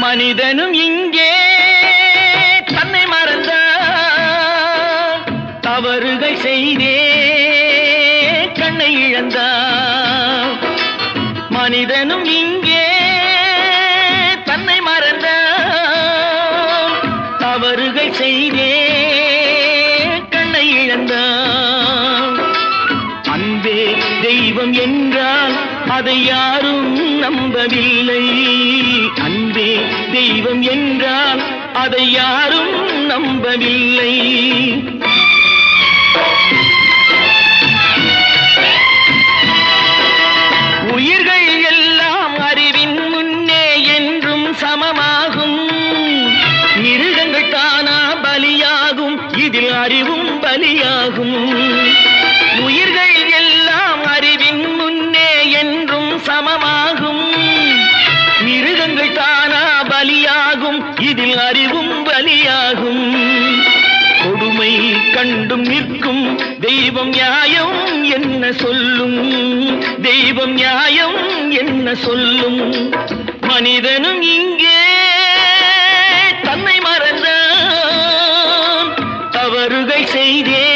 மனிதனும் இங்கே தன்னை மறந்தான், தவறுகள் செய்தே கண்ணை இழந்தான். மனிதனும் இங்கே தன்னை மறந்தான், தவறுகள் செய்தே கண்ணை இழந்தான். அன்பே தெய்வம் என்றால் அதை யாரும் நம்பவில்லை. அன்பே தெய்வம் என்றால் அதை யாரும் நம்பவில்லை. உயிர்கள் எல்லாம் அறிவின் முன்னே என்றும் சமமாகும். மிருகங்கள் தானா பலியாகும், இதில் அறிவும் பலியாகும். உயிர்கள் எல்லாம் அறிவின் முன்னே என்றும் சமமாகும். மிருகங்கள் தானா பலியாகும், இதில் அறிவும் பலியாகும். கொடுமை கண்டும் நிற்கும் தெய்வம் நியாயம் என்ன சொல்லும்? தெய்வம் நியாயம் என்ன சொல்லும்? மனிதனும் இங்கே தன்னை மறந்தான், தவறுகள் செய்தே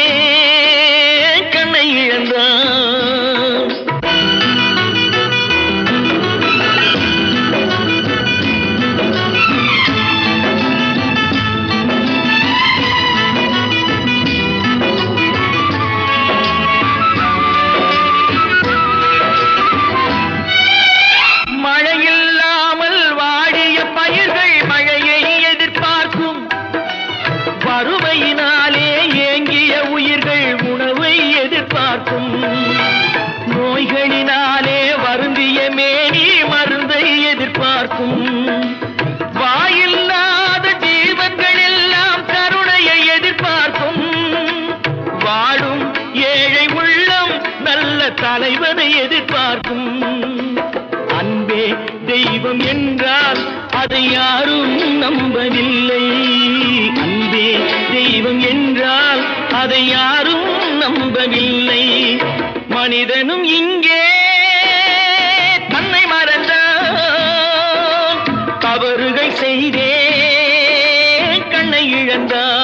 கண்ணை இழந்தான். மழையில்லாமல் வாடிய பயிர்கள் மழையை எதிர்பார்க்கும். வறுமையினாலே ஏங்கிய உயிர்கள் உணவை எதிர்பார்க்கும். நோய்களினாலே வருந்திய மேனி மருந்தை எதிர்பார்க்கும். வாயில்லாத ஜீவன்கள் எல்லாம் கருணையை எதிர்பார்க்கும். வாழும் ஏழை உள்ளம் நல்ல தலைவனை எதிர்பார்க்கும். அன்பே தெய்வம் என்றால் அதை யாரும் நம்பவில்லை. அன்பே தெய்வம் என்றால் அதை யாரும் நம்பவில்லை. மனிதனும் இங்கே தன்னை மறந்தான், தவறுகள் செய்தே கண்ணை இழந்தான்.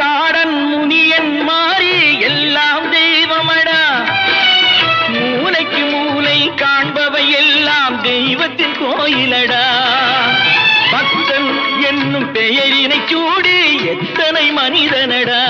காடன் முனியன் மாறி எல்லாம் தெய்வமடா. மூளைக்கு மூளை காண்பவை எல்லாம் தெய்வத்தின் கோயிலடா. பக்தன் என்னும் பெயரினை சூடி எத்தனை மனிதனடா.